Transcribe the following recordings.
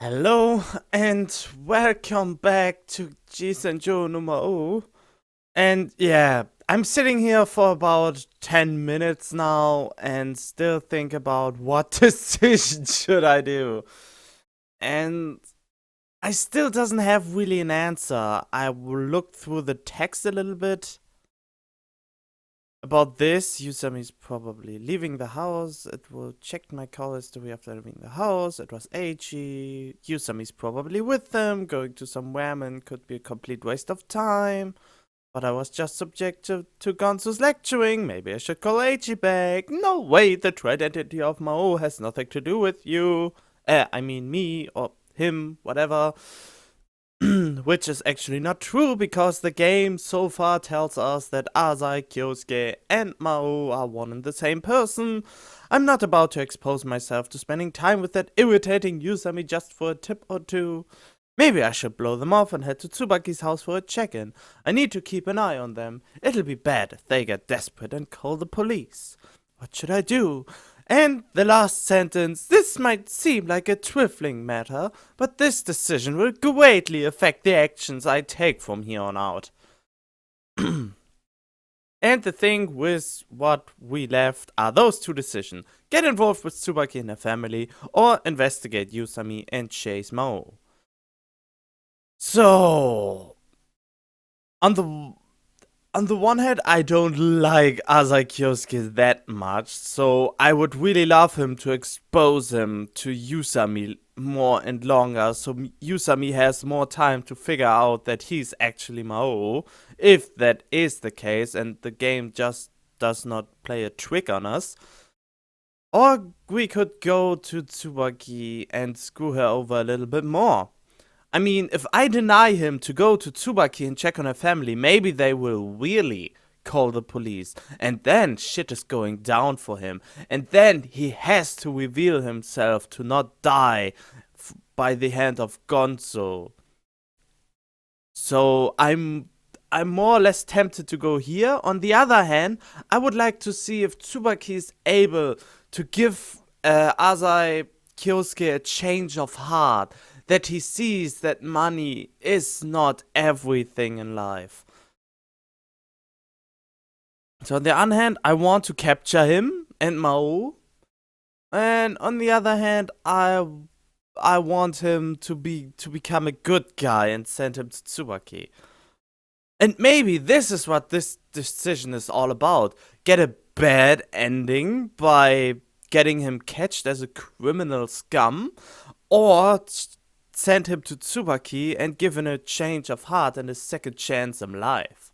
Hello and welcome back to G-Senjou no Maou. And yeah, I'm sitting here for about 10 minutes now and still think about what decision should I do. And I still doesn't have really an answer. I will look through the text a little bit about this. Usami's probably leaving the house. It will check my call history after leaving the house. It was Eichi. Usami's probably with them. Going to some women could be a complete waste of time. But I was just subjected to Gonzo's lecturing. Maybe I should call Eichi back. No way, the true identity of Maou has nothing to do with you. I mean me or him, whatever. Which is actually not true because the game so far tells us that Asai, Kyosuke, and Maou are one and the same person. I'm not about to expose myself to spending time with that irritating Usami just for a tip or two. Maybe I should blow them off and head to Tsubaki's house for a check-in. I need to keep an eye on them. It'll be bad if they get desperate and call the police. What should I do? And the last sentence, this might seem like a trifling matter, but this decision will greatly affect the actions I take from here on out. And the thing with what we left are those two decisions. Get involved with Tsubaki and her family, or investigate Usami and chase Maou. So, on the on the one hand, I don't like Asai Kyosuke that much, so I would really love him to expose him to Usami more and longer, so Usami has more time to figure out that he's actually Maou, if that is the case, and the game just does not play a trick on us. Or we could go to Tsubaki and screw her over a little bit more. I mean, if I deny him to go to Tsubaki and check on her family, maybe they will really call the police. And then shit is going down for him. And then he has to reveal himself to not die by the hand of Gonzo. So I'm more or less tempted to go here. On the other hand, I would like to see if Tsubaki is able to give Asai Kyosuke a change of heart, that he sees that money is not everything in life. So on the one hand, I want to capture him and Maou, and on the other hand, I want him to become a good guy and send him to Tsubaki. And maybe this is what this decision is all about. Get a bad ending by getting him catched as a criminal scum, or send him to Tsubaki and give him a change of heart and a second chance in life.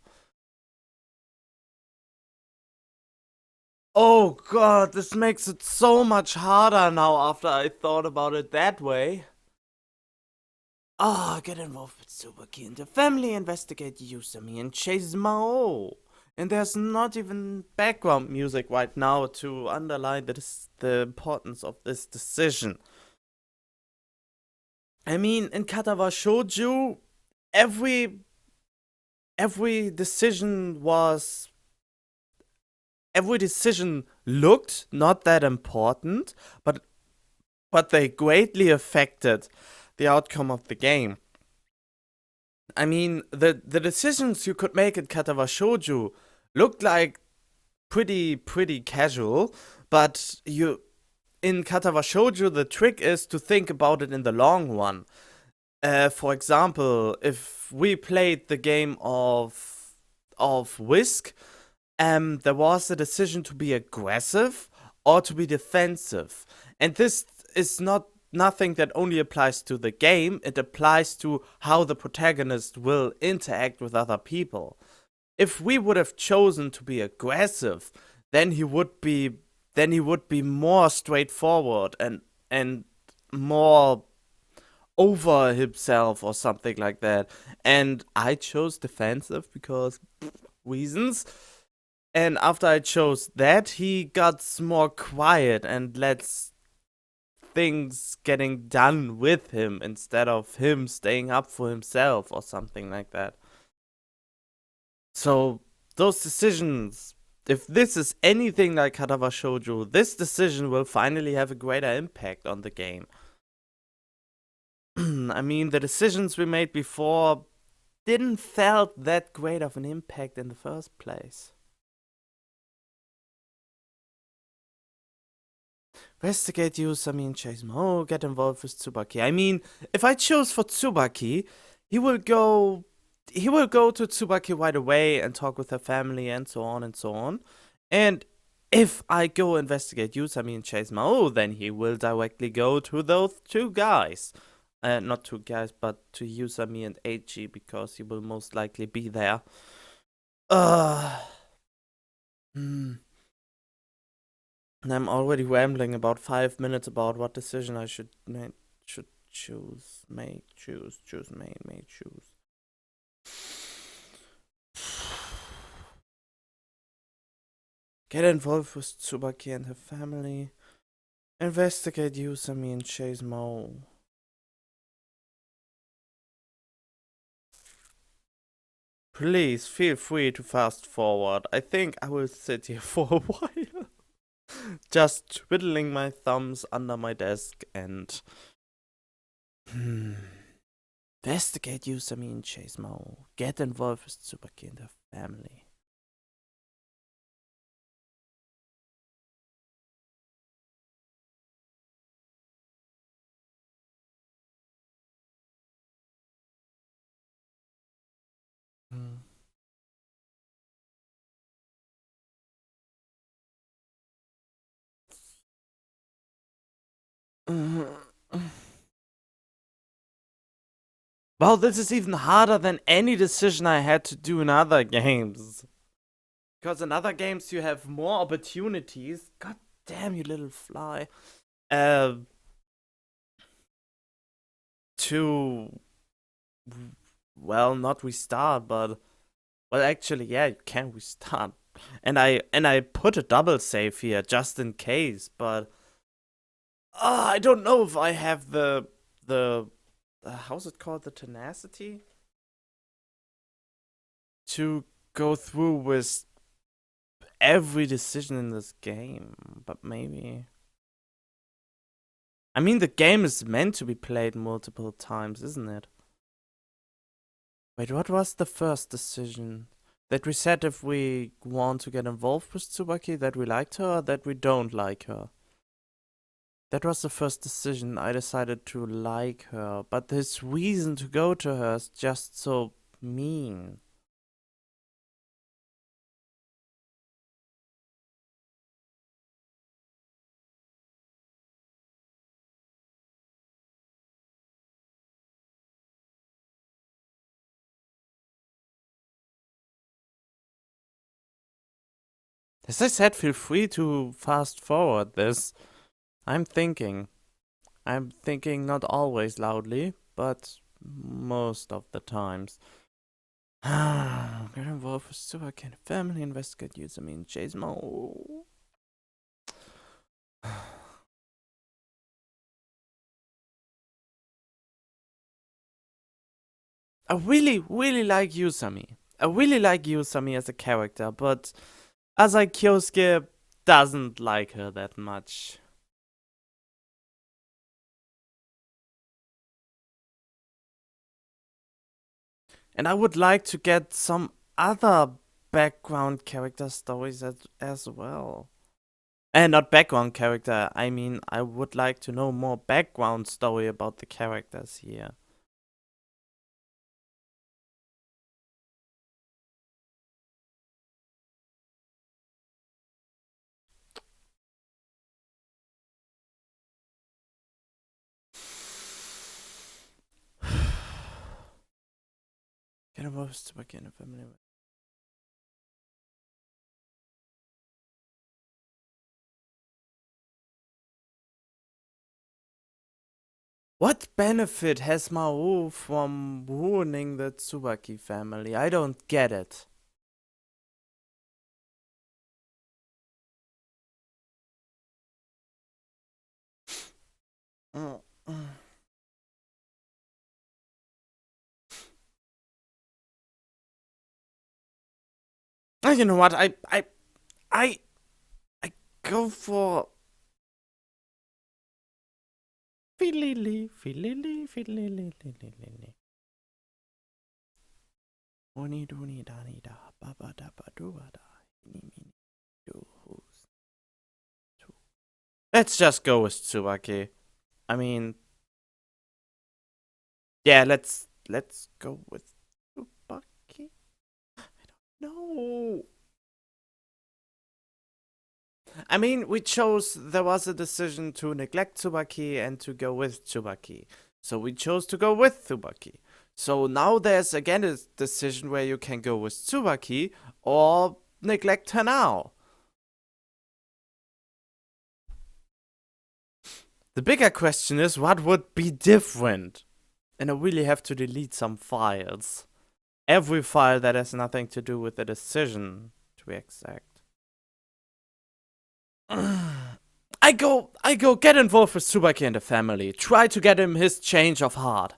Oh god, this makes it so much harder now after I thought about it that way. Get involved with Tsubaki and the family, investigate Usami and chase Maou. And there's not even background music right now to underline the importance of this decision. I mean, in Katawa Shouju, every every decision was every decision looked not that important, but they greatly affected the outcome of the game. I mean, the decisions you could make in Katawa Shouju looked like pretty casual, but you in Katawa Shouju the trick is to think about it in the long run. For example, if we played the game of Whisk, there was a decision to be aggressive or to be defensive, and this is nothing that only applies to the game. It applies to how the protagonist will interact with other people. If we would have chosen to be aggressive, then he would be more straightforward and more over himself or something like that. And I chose defensive because reasons. And after I chose that, he got more quiet and lets things getting done with him instead of him staying up for himself or something like that. So those decisions, if this is anything like Katawa Shoujo, this decision will finally have a greater impact on the game. reason. I mean, the decisions we made before didn't felt that great of an impact in the first place. Investigate Usami and chase Maou, get involved with Tsubaki. I mean, if I choose for Tsubaki, he will go to Tsubaki right away and talk with her family and so on and so on. And if I go investigate Usami and chase Maou, then he will directly go to those two guys. Not two guys, but to Usami and Eiji, because he will most likely be there. Hmm. And I'm already rambling about 5 minutes about what decision I should choose, choose. Get involved with Tsubaki and her family. Investigate Usami and chase Maou. Please feel free to fast forward. I think I will sit here for a while. Just twiddling my thumbs under my desk and investigate Usami and chase Maou. Get involved with Tsubaki and her family. Well, this is even harder than any decision I had to do in other games. Because in other games you have more opportunities. God damn, you little fly. To, well, not restart, but, well, actually, yeah, you can restart. And I put a double save here just in case, but I don't know if I have the how's it called, the tenacity to go through with every decision in this game. But maybe, I mean, the game is meant to be played multiple times, isn't it? Wait, what was the first decision? That we said if we want to get involved with Tsubaki, that we liked her, or that we don't like her? That was the first decision. I decided to like her, but his reason to go to her is just so mean. As I said, feel free to fast forward this. I'm thinking. I'm thinking not always loudly, but most of the times. Get involved with Tsubaki and family, investigate Usami and chase Maou. I really, really like Usami. I really like Usami as a character, but Asai Kyosuke doesn't like her that much. And I would like to get some other background character stories as well. And not background character, I mean, I would like to know more background story about the characters here. Get involved with Tsubaki and family. What benefit has Maou from ruining the Tsubaki family? I don't get it. Mm, mm. You know what? I go for Filili, filili, filili, filili. Oni duni dani da, baba da ba dua da, mini do who's. Let's just go with Tsubaki. I mean, yeah, let's go with Tsubaki. I don't know. I mean, there was a decision to neglect Tsubaki and to go with Tsubaki. So we chose to go with Tsubaki. So now there's again a decision where you can go with Tsubaki or neglect her now. The bigger question is, what would be different? And I really have to delete some files. Every file that has nothing to do with the decision, to be exact. I go get involved with Tsubaki and the family. Try to get him his change of heart.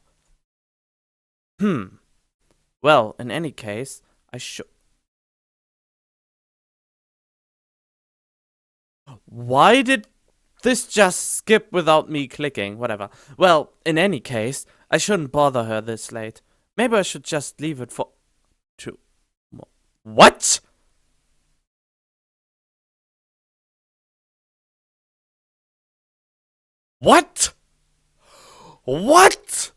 Well, in any case, I should. Why did this just skip without me clicking? Whatever. Well, in any case, I shouldn't bother her this late. Maybe I should just leave it for. What? What? What?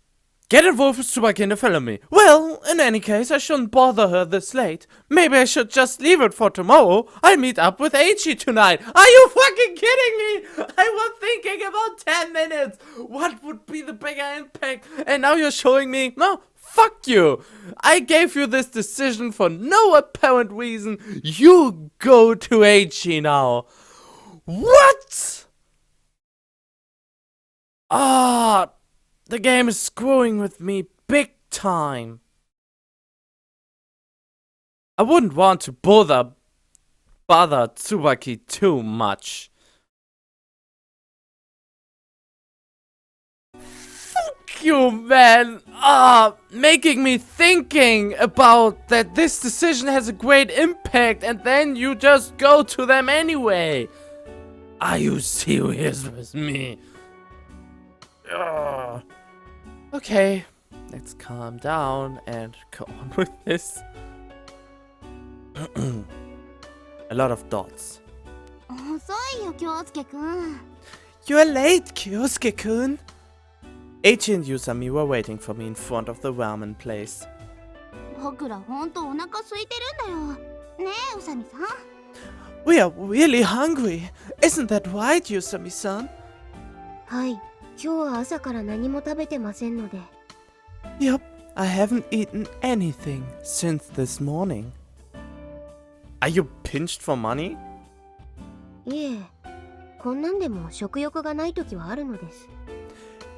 Get involved with Tsubaki and follow me. Well, in any case, I shouldn't bother her this late. Maybe I should just leave it for tomorrow. I'll meet up with Eiichi tonight. Are you fucking kidding me? I was thinking about 10 minutes. What would be the bigger impact? And now you're showing me? No, fuck you. I gave you this decision for no apparent reason. You go to Eiichi now. What? Ah. The game is screwing with me big time. I wouldn't want to bother Tsubaki too much. Fuck you, man. Making me thinking about that this decision has a great impact and then you just go to them anyway. Are you serious with me? Okay, let's calm down and go on with this. A lot of dots. You're late, Kyosuke-kun. Eiichi and Yusami were waiting for me in front of the ramen place. We are really hungry. Isn't that right, Yusami-san? Yep, I haven't eaten anything since this morning. Are you pinched for money?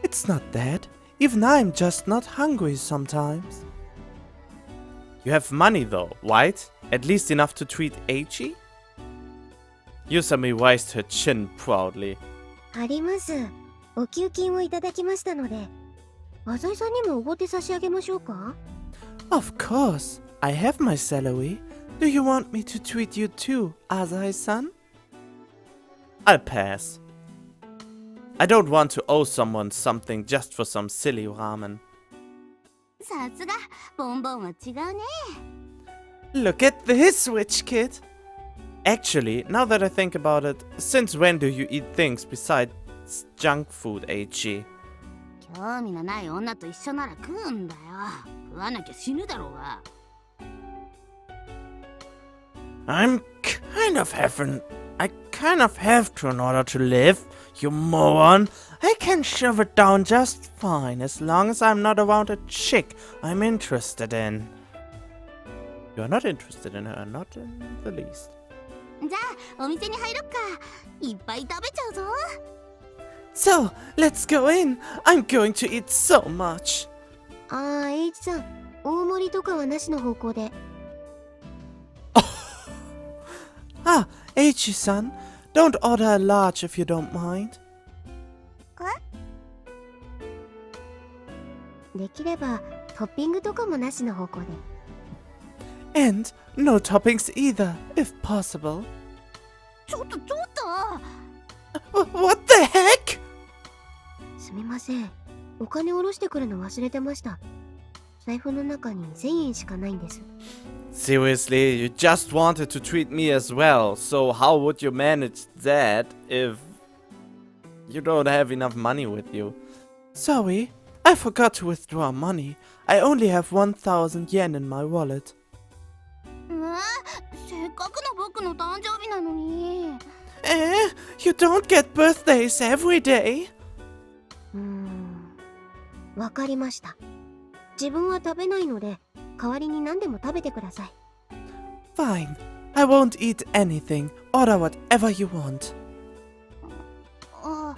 It's not that. Even I'm just not hungry sometimes. You have money though, right? At least enough to treat Eiichi? Yusami raised her chin proudly. Of course, I have my salary. Do you want me to treat you too, Azai-san? I'll pass. I don't want to owe someone something just for some silly ramen. Look at this, rich kid. Actually, now that I think about it, since when do you eat things besides junk food, Eiichi? I kind of have to in order to live, you moron. I can shove it down just fine as long as I'm not around a chick I'm interested in. You're not interested in her, not in the least. So, let's go in. I'm going to eat so much. Eiichi-san, don't order a large if you don't mind. And no toppings either, if possible. What the heck? すみません。お金下ろしてくるの忘れてました。財布の中に1000円しかないんです。 Seriously, you just wanted to treat me as well, so how would you manage that if you don't have enough money with you? Sorry, I forgot to withdraw money. I only have 1,000 yen in my wallet. せっかくの僕の誕生日なのに。You don't get birthdays every day. わかりました。自分は食べないので、代わりに何でも食べてください。Fine, I won't eat anything. Order whatever you want. あ、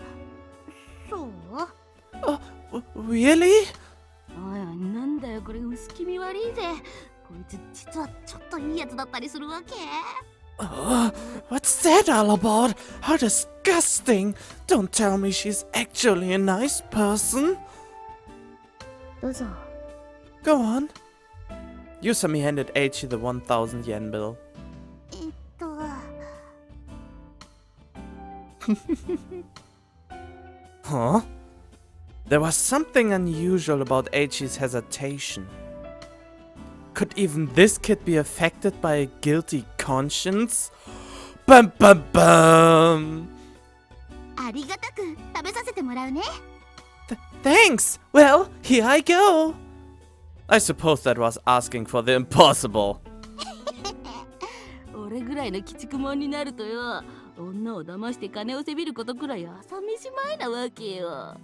そう？ Really? なんだよこれ、薄気味悪いぜ。こいつ実はちょっといいやつだったりするわけ。What's that all about? How disgusting! Don't tell me she's actually a nice person. どうぞ。Go on. Yusami handed Eiichi the 1,000 yen bill. Huh? There was something unusual about Eiichi's hesitation. Could even this kid be affected by a guilty conscience? Bum bum bum! ありがたく食べさせてもらうね。Thanks! Well, here I go! I suppose that was asking for the impossible. 俺ぐらいの鬼畜者になるとよ、女を騙して金をせびることくらい朝飯前なわけよ。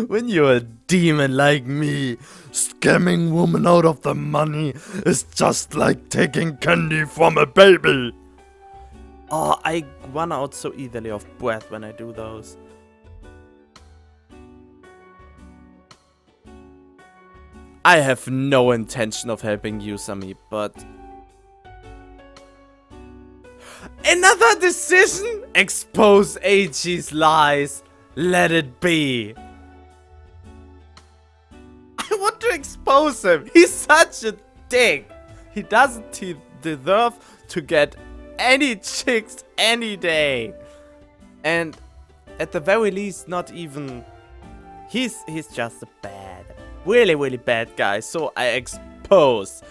When you're a demon like me, scamming women out of the money is just like taking candy from a baby. Oh, I run out so easily of breath when I do those. I have no intention of helping Yusami, but... Another decision? Expose Eiichi's lies. Let it be. I want to expose him. He's such a dick. He doesn't deserve to get any chicks any day. And at the very least, not even... He's just a bad, really bad guy. So I expose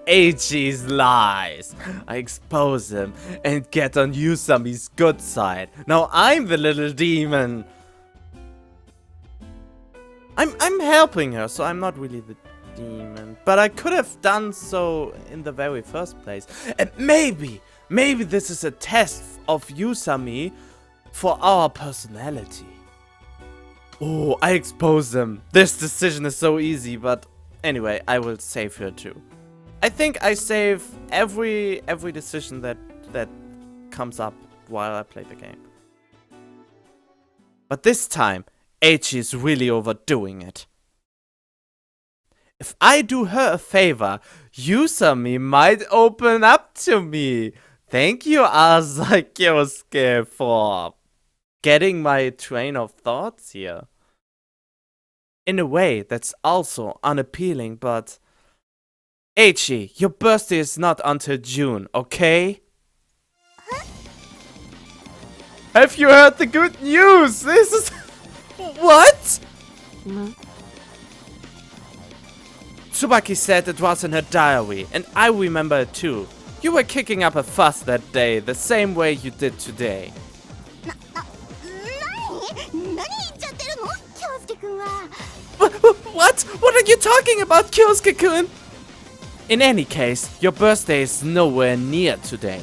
Eiichi's lies. I expose him and get on Yusami's good side. Now I'm the little demon. I'm helping her, so I'm not really the demon. But I could have done so in the very first place. And maybe this is a test of Yusami for our personality. Oh, I expose them. This decision is so easy, but anyway, I will save her too. I think I save every decision that comes up while I play the game. But this time, Eiichi is really overdoing it. If I do her a favor, Yusami might open up to me. Thank you, Asa Kyosuke, for getting my train of thoughts here. In a way, that's also unappealing, but... Eiichi, your birthday is not until June, okay? Have you heard the good news? This is... What? Tsubaki said it was in her diary, and I remember it too. You were kicking up a fuss that day, the same way you did today. What? What are you talking about, Kyosuke-kun? In any case, your birthday is nowhere near today.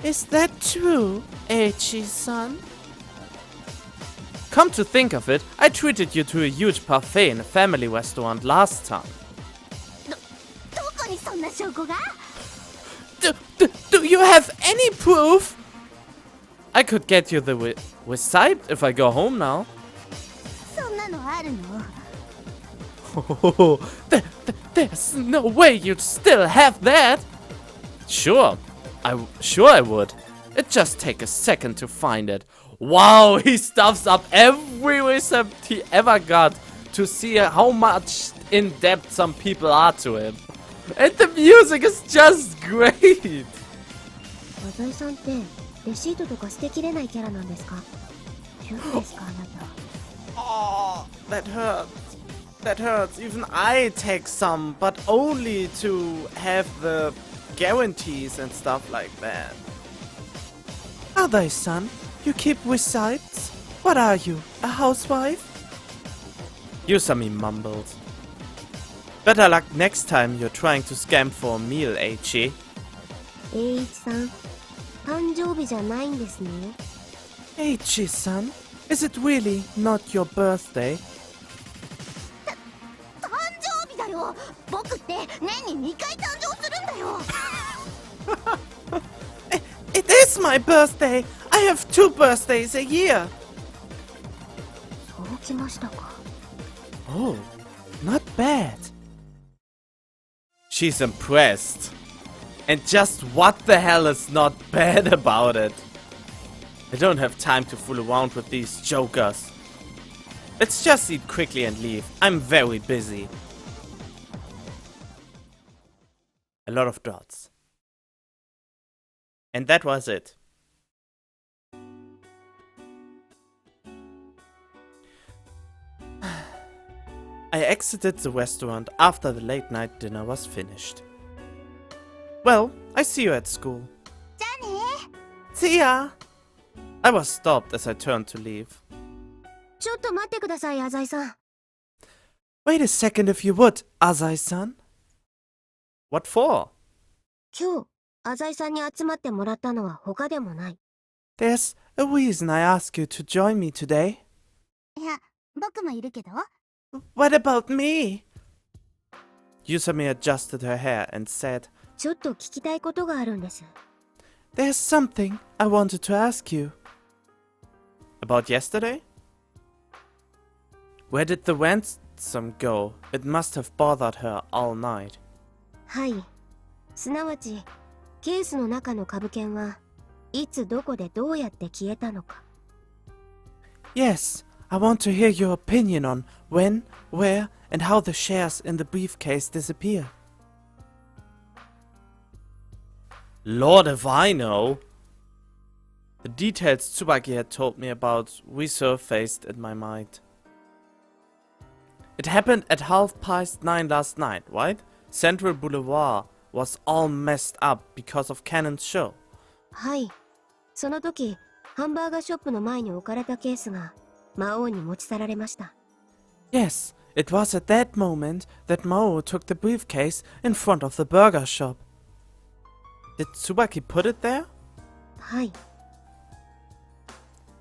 Is that true, Eiichi-san? Come to think of it, I treated you to a huge parfait in a family restaurant last time. Do you have any proof? I could get you the receipt if I go home now. Oh, there's no way you'd still have that. Sure I would. It just take a second to find it. Wow, he stuffs up every receipt he ever got to see how much in depth some people are to him. And the music is just great. レシートとか捨てきれないキャラなんですか？主婦ですか、あなた。 Oh, that hurts. That hurts. Even I take some, but only to have the guarantees and stuff like that. Are they, son? You keep receipts? What are you, a housewife? Yusami mumbled. Better luck next time you're trying to scam for a meal, Eiichi. 栄一さん、誕生日じゃないんですね。 Eiichi-san, is it really not your birthday? 誕生日だよ。僕って年に2回誕生するんだよ。It is my birthday! I have 2 birthdays a year! そうきましたか。 Oh, not bad. She's impressed. And just what the hell is not bad about it? I don't have time to fool around with these jokers. Let's just eat quickly and leave. I'm very busy. A lot of dots. And that was it. I exited the restaurant after the late night dinner was finished. Well, I see you at school. じゃあね。 See ya! I was stopped as I turned to leave. ちょっと待ってください、浅井さん。 Wait a second if you would, Azai-san. What for? 今日、浅井さんに集まってもらったのは他でもない。 There's a reason I asked you to join me today. いや、僕もいるけど。 What about me? Yusami adjusted her hair and said, ちょっと聞きたいことがあるんです。 There's something I wanted to ask you. About yesterday? Where did the ransom go? It must have bothered her all night. はい。すなわち、ケースの中の株券はいつどこでどうやって消えたのか。 Yes, I want to hear your opinion on when, where, and how the shares in the briefcase disappear. Lord if I know. The details Tsubaki had told me about resurfaced in my mind. It happened at 9:30 last night, right? Central Boulevard was all messed up because of Cannon's show. はい。その時、ハンバーガーショップの前に置かれたケースが魔王に持ち去られました。 Yes, it was at that moment that Maou took the briefcase in front of the burger shop. Did Tsubaki put it there? はい。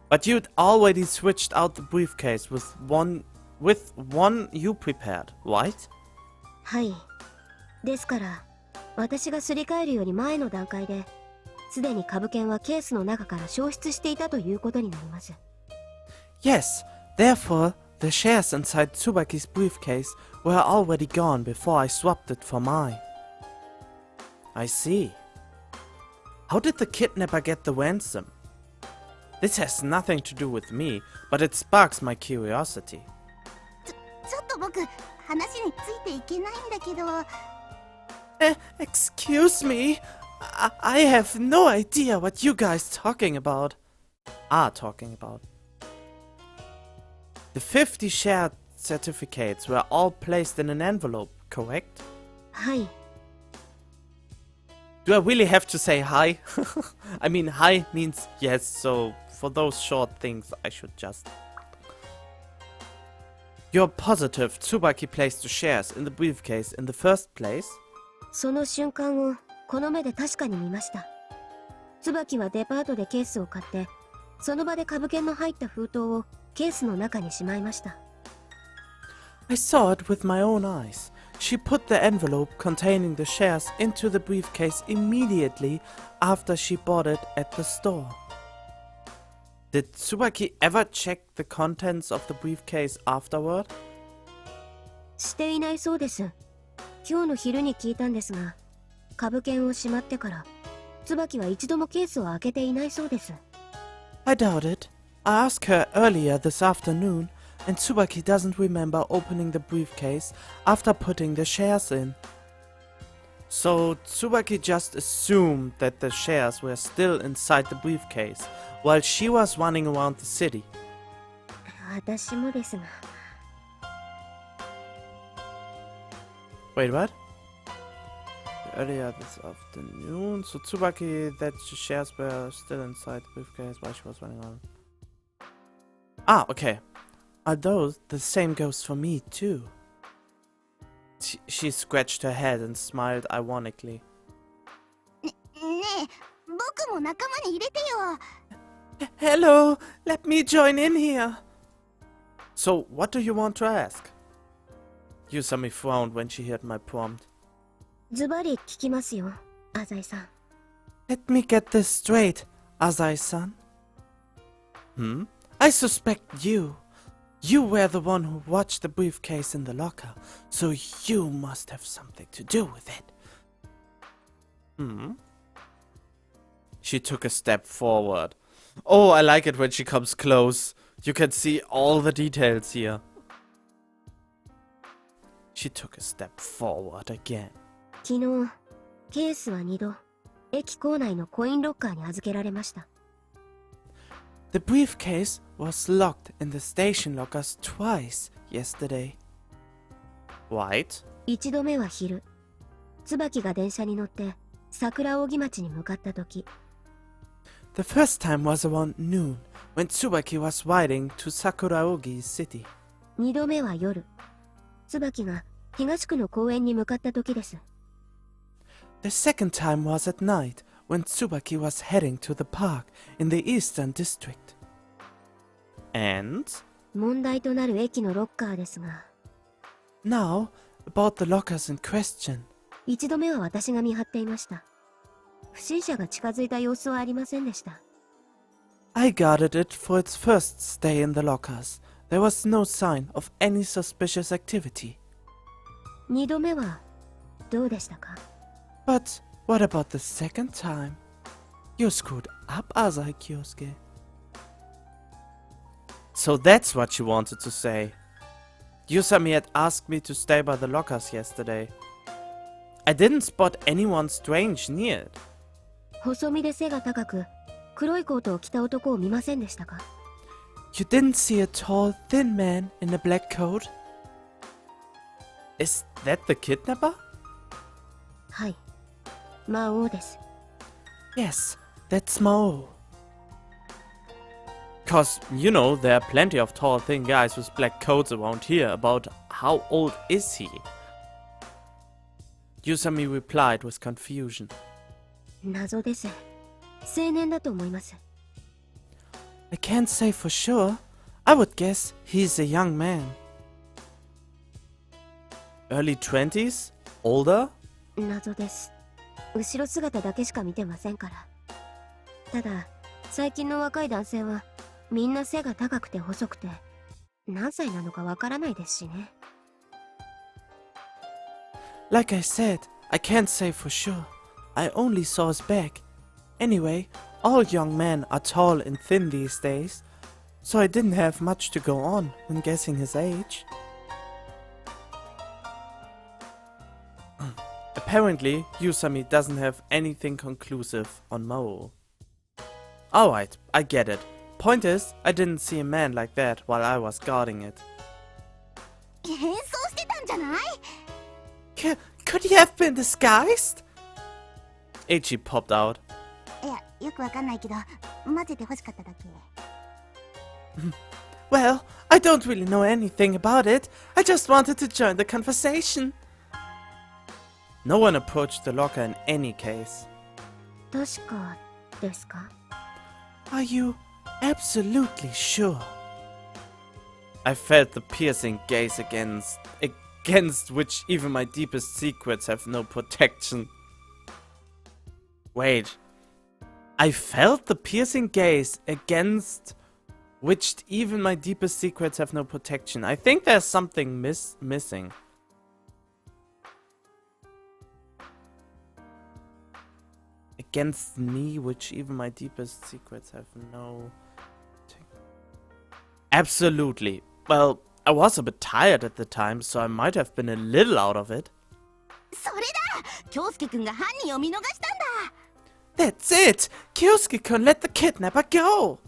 But you'd already switched out the briefcase with one you prepared, right? はい。ですから、私がすり替えるより前の段階で、すでに株券はケースの中から消失していたということになります。 Yes, therefore, the shares inside Tsubaki's briefcase were already gone before I swapped it for mine. I see. How did the kidnapper get the ransom? This has nothing to do with me, but it sparks my curiosity. ちょっと僕、話についていけないんだけど。Excuse me? I have no idea what you guys are talking about. The 50 share certificates were all placed in an envelope, correct? はい。 Do I really have to say hi? I mean, hi means yes, so for those short things I should just... You're positive Tsubaki placed the shares in the briefcase in the first place? その瞬間をこの目で確かに見ました。椿はデパートでケースを買って、その場で株券の入った封筒をケースの中にしまいました。 I saw it with my own eyes. She put the envelope containing the shares into the briefcase immediately after she bought it at the store. Did Tsubaki ever check the contents of the briefcase afterward? していないそうです。今日の昼に聞いたんですが、株券をしまってから椿は一度もケースを開けていないそうです。 I doubt it. I asked her earlier this afternoon, and Tsubaki doesn't remember opening the briefcase after putting the shares in. So Tsubaki just assumed that the shares were still inside the briefcase while she was running around the city. 私もですが。 Wait, what? Earlier this afternoon, so Tsubaki that the shares were still inside the briefcase while she was running around. Ah, okay. Although the same goes for me too. She scratched her head and smiled ironically. ねえ、僕も仲間に入れてよ。 Hello, let me join in here. So, what do you want to ask? Yusami frowned when she heard my prompt. ズバリ聞きますよ、浅井さん。 Let me get this straight, Azai-san. I suspect you. You were the one who watched the briefcase in the locker, so you must have something to do with it. She took a step forward. Oh, I like it when she comes close. You can see all the details here. She took a step forward again. 昨日、ケースは2度、駅構内のコインロッカーに預けられました。 The briefcase was locked in the station lockers twice yesterday. Right? 1度目は昼、椿が電車に乗って桜扇町に向かった時。 The first time was around noon, when Tsubaki was riding to Sakuraogi City. 2度目は夜、椿が東区の公園に向かった時です。 The second time was at night, when Tsubaki was heading to the park in the Eastern District. And? 問題となる駅のロッカーですが、 Now, about the lockers in question. 1度目は私が見張っていました。不審者が近づいた様子はありませんでした。 I guarded it for its first stay in the lockers. There was no sign of any suspicious activity. 2度目はどうでしたか？ But what about the second time? You screwed up, Azai Kyosuke. So that's what you wanted to say. Yusami had asked me to stay by the lockers yesterday. I didn't spot anyone strange near it. 細身で背が高く、黒いコートを着た男を見ませんでしたか？ You didn't see a tall, thin man in a black coat? Is that the kidnapper? はい。魔王です。 Yes, that's Maou. Cause, you know, there are plenty of tall, thin guys with black coats around here. About how old is he? Yusami replied with confusion. 謎です。青年だと思います。 I can't say for sure. I would guess he's a young man. Early 20s? Older? 謎です。後ろ姿だけしか見てませんから。ただ、最近の若い男性はみんな背が高くて細くて、何歳なのかわからないですしね。Like I said, I can't say for sure. I only saw his back. Anyway, all young men are tall and thin these days, so I didn't have much to go on when guessing his age. Apparently, Yusami doesn't have anything conclusive on Maou. Alright, I get it. Point is, I didn't see a man like that while I was guarding it. 変装してたんじゃない？ Could he have been disguised? Eiichi popped out. いや、よくわかんないけど、混ぜて欲しかっただけ。Well, I don't really know anything about it. I just wanted to join the conversation. No one approached the locker in any case. 確かですか？ Are you absolutely sure? I felt the piercing gaze against which even my deepest secrets have no protection. Wait. I felt the piercing gaze against which even my deepest secrets have no protection. I think there's something missing. Against me, which even my deepest secrets have no... Absolutely. Well, I was a bit tired at the time, so I might have been a little out of it. それだ、京介くんが犯人を見逃したんだ。 That's it! Kyosuke-kun let the kidnapper go!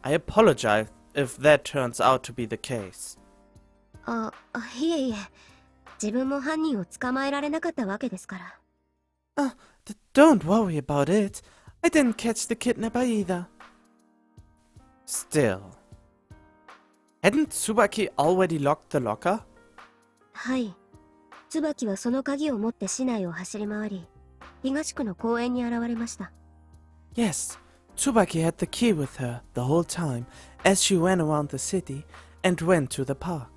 I apologize if that turns out to be the case. いえいえ。自分も犯人を捕まえられなかったわけですから。Don't worry about it. I didn't catch the kidnapper either. Still. Hadn't Tsubaki already locked the locker? はい。椿はその鍵を持って市内を走り回り、東区の公園に現れました。Yes, Tsubaki had the key with her the whole time as she ran around the city and went to the park.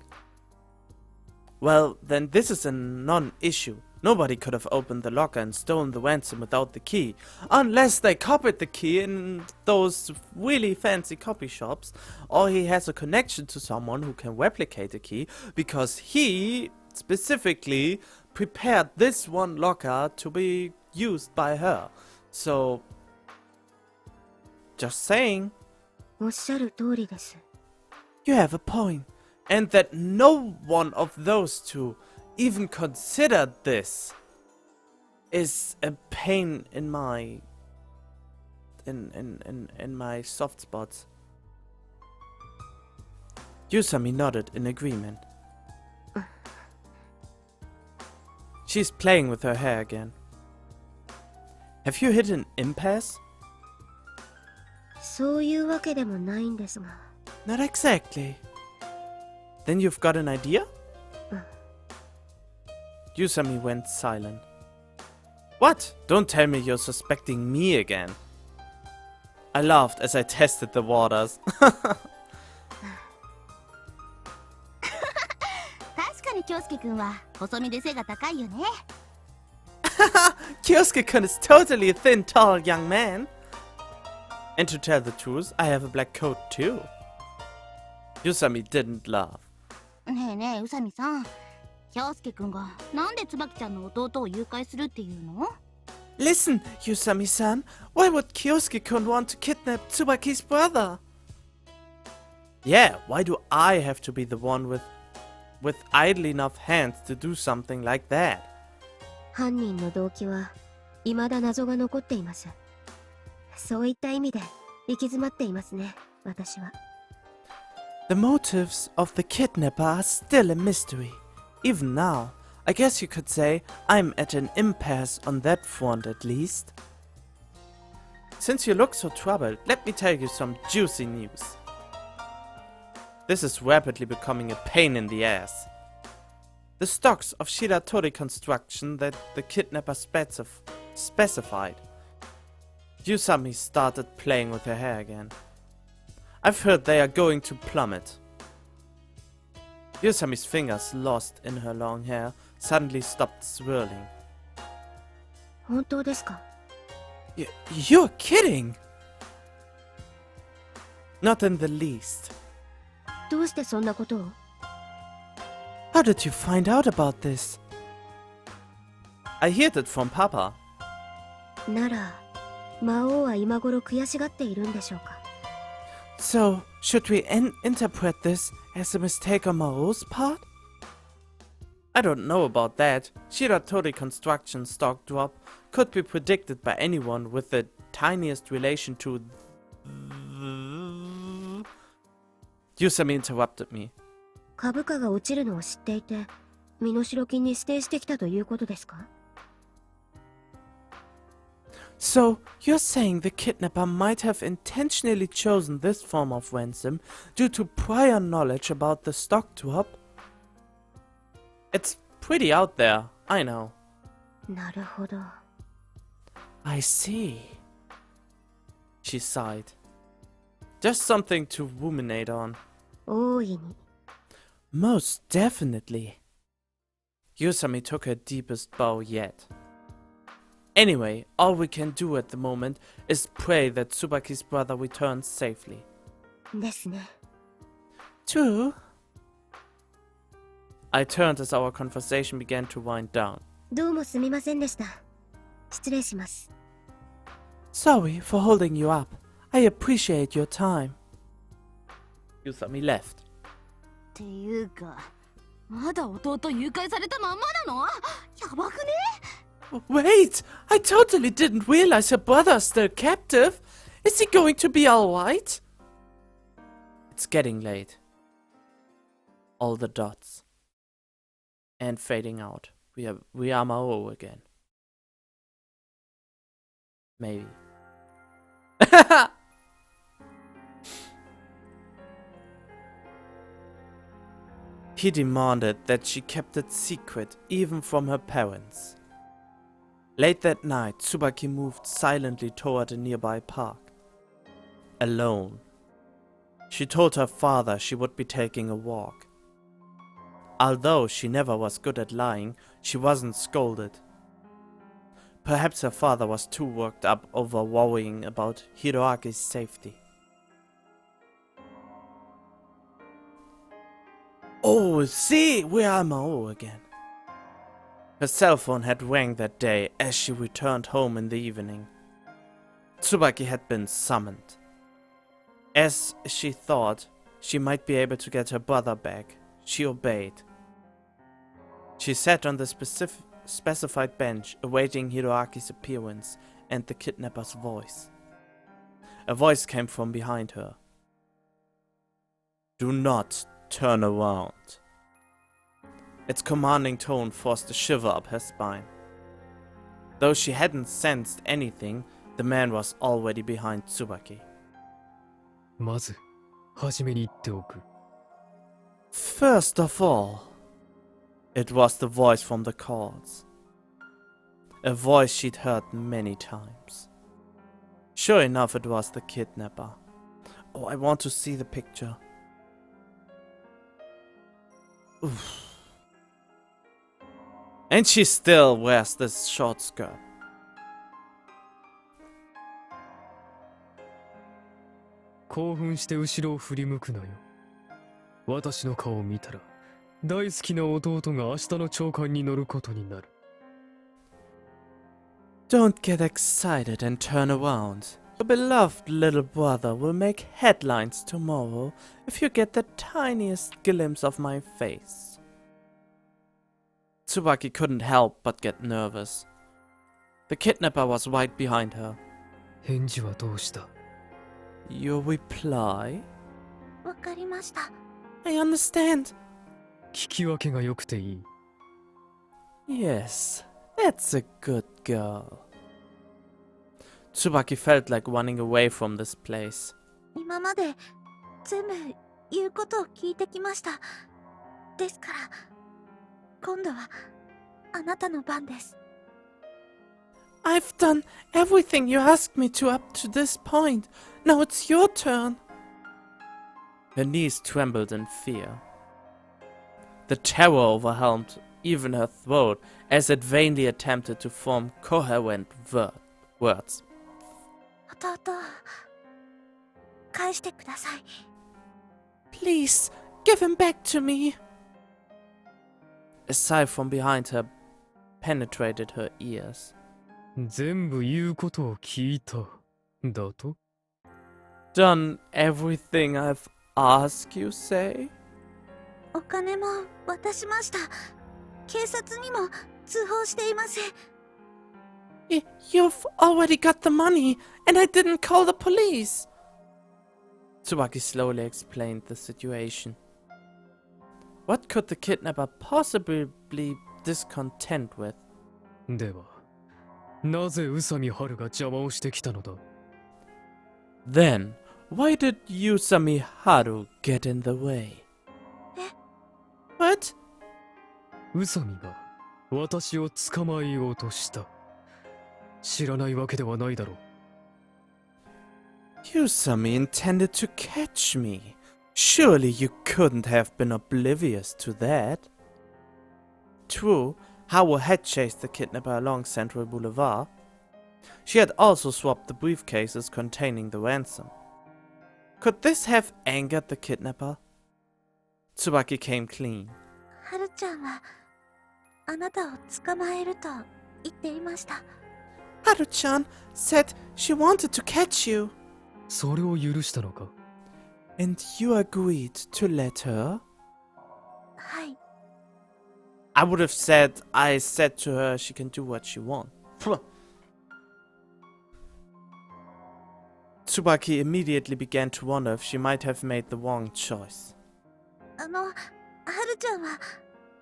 Well, then this is a non-issue. Nobody could have opened the locker and stolen the ransom without the key, unless they copied the key in those really fancy copy shops, or he has a connection to someone who can replicate the key, because he specifically prepared this one locker to be used by her. So, just saying. おっしゃる通りです。 You have a point. And that no one of those two even considered this is a pain in my in my soft spots. Yusami nodded in agreement. She's playing with her hair again. Have you hit an impasse? そういうわけでもないんですが。 Not exactly. Then you've got an idea? Yusami went silent. What? Don't tell me you're suspecting me again. I laughed as I tested the waters. 確かに京介くんは細身で背が高いよね。Kyosuke-kun is totally a thin, tall young man. And to tell the truth, I have a black coat too. Yusami didn't laugh. ねえねえ、宇佐美さん。京介くんがなんで椿ちゃんの弟を誘拐するっていうの？ Listen, Yusami-san, why would Kyosuke-kun want to kidnap Tsubaki's brother? Yeah, why do I have to be the one with idle enough hands to do something like that? 犯人の動機は未だ謎が残っています。そういった意味で行き詰まっていますね、私は。The motives of the kidnapper are still a mystery. Even now, I guess you could say I'm at an impasse on that front at least. Since you look so troubled, let me tell you some juicy news. This is rapidly becoming a pain in the ass. The stocks of Shiratori construction that the kidnapper specified. Yusami started playing with her hair again. I've heard they are going to plummet. Yusami's fingers, lost in her long hair, suddenly stopped swirling. 本当ですか？ You're kidding! Not in the least. どうしてそんなことを？ How did you find out about this? I heard it from Papa. なら、魔王は今頃悔しがっているんでしょうか？ So, should we interpret this as a mistake on Maou's part? I don't know about that. Shiratori construction stock drop could be predicted by anyone with the tiniest relation to... Yusami interrupted me. 株価が落ちるのを知っていて、身代金に指定してきたということですか？ So, you're saying the kidnapper might have intentionally chosen this form of ransom due to prior knowledge about the stock drop? It's pretty out there, I know. なるほど。I see. She sighed. Just something to ruminate on. 大いに。 Most definitely. Yusami took her deepest bow yet. Anyway, all we can do at the moment is pray that Tsubaki's brother returns safely. ですね。 True. I turned as our conversation began to wind down. どうもすみませんでした。失礼します。 Sorry for holding you up. I appreciate your time. Yusami left. っていうか、まだ弟誘拐されたまんまなの？やばくね？ Wait! I totally didn't realize her brother's still captive. Is he going to be alright? It's getting late. All the dots. And fading out. We are Maou again. Maybe. He demanded that she kept it secret, even from her parents. Late that night, Tsubaki moved silently toward a nearby park. Alone. She told her father she would be taking a walk. Although she never was good at lying, she wasn't scolded. Perhaps her father was too worked up over worrying about Hiroaki's safety. Oh, see, we are Maou again. Her cell phone had rang that day as she returned home in the evening. Tsubaki had been summoned. As she thought she might be able to get her brother back, she obeyed. She sat on the specified bench, awaiting Hiroaki's appearance and the kidnapper's voice. A voice came from behind her. Do not turn around. Its commanding tone forced a shiver up her spine. Though she hadn't sensed anything, the man was already behind Tsubaki. まず初めに言っておく。 First of all, it was the voice from the courts. A voice she'd heard many times. Sure enough, it was the kidnapper. Oh, I want to see the picture. Oof. And she still wears this short skirt. 興奮して後ろを振り向くなよ。私の顔を見たら大好きな弟が明日の朝刊に乗ることになる。 Don't get excited and turn around. Your beloved little brother will make headlines tomorrow if you get the tiniest glimpse of my face. Tsubaki couldn't help but get nervous. The kidnapper was right behind her. 返事はどうした？ Your reply? わかりました。 I understand. 聞き分けが良くていい。 Yes, that's a good girl. Tsubaki felt like running away from this place. 今まで全部言うことを聞いてきました。ですから、今度はあなたの番です。 I've done everything you asked me to up to this point. Now it's your turn. Her knees trembled in fear. The terror overwhelmed even her throat as it vainly attempted to form coherent words. 弟、返してください。 Please, give him back to me. A sigh from behind her penetrated her ears. 全部言うことを聞いた。だと？ Done everything I've asked, you say? お金も渡しました。警察にも通報していません。 You've already got the money, and I didn't call the police. Tsubaki slowly explained the situation. What could the kidnapper possibly be discontent with? では、なぜ宇佐美春が邪魔をしてきたのだ？ Then, why did Yusami Haru get in the way? What? 宇佐美が私を捕まえようとした。知らないわけではないだろう。 Yusami intended to catch me. Surely you couldn't have been oblivious to that. True, Haru had chased the kidnapper along Central Boulevard. She had also swapped the briefcases containing the ransom. Could this have angered the kidnapper? Tsubaki came clean. はるちゃんはあなたを捕まえると言っていました。 Haru-chan said she wanted to catch you. それを許したのか？ And you agreed to let her? はい。I would have said, I said to her she can do what she wants. Tsubaki immediately began to wonder if she might have made the wrong choice. はるちゃんは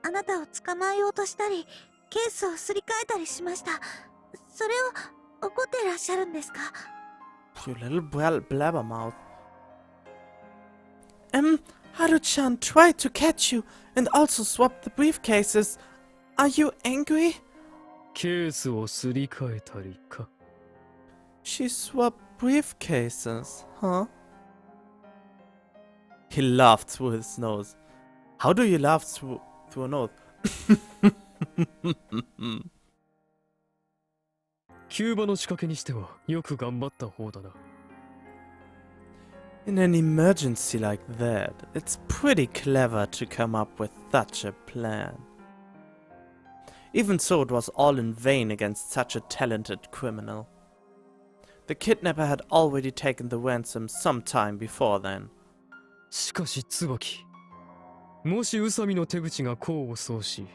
あなたを捕まえようとしたりケースをすり替えたりしました。それを怒ってらっしゃるんですか？ You little blabbermouth. Haru-chan tried to catch you and also swap the briefcases. Are you angry? ケースをすり替えたりか。She swapped briefcases, huh? He laughed through his nose. How do you laugh through a nose? 急場の仕掛けにしてはよく頑張った方だな。In an emergency like that, it's pretty clever to come up with such a plan. Even so, it was all in vain against such a talented criminal. The kidnapper had already taken the ransom some time before then. しかし椿、もし宇佐美の手口が功を奏し、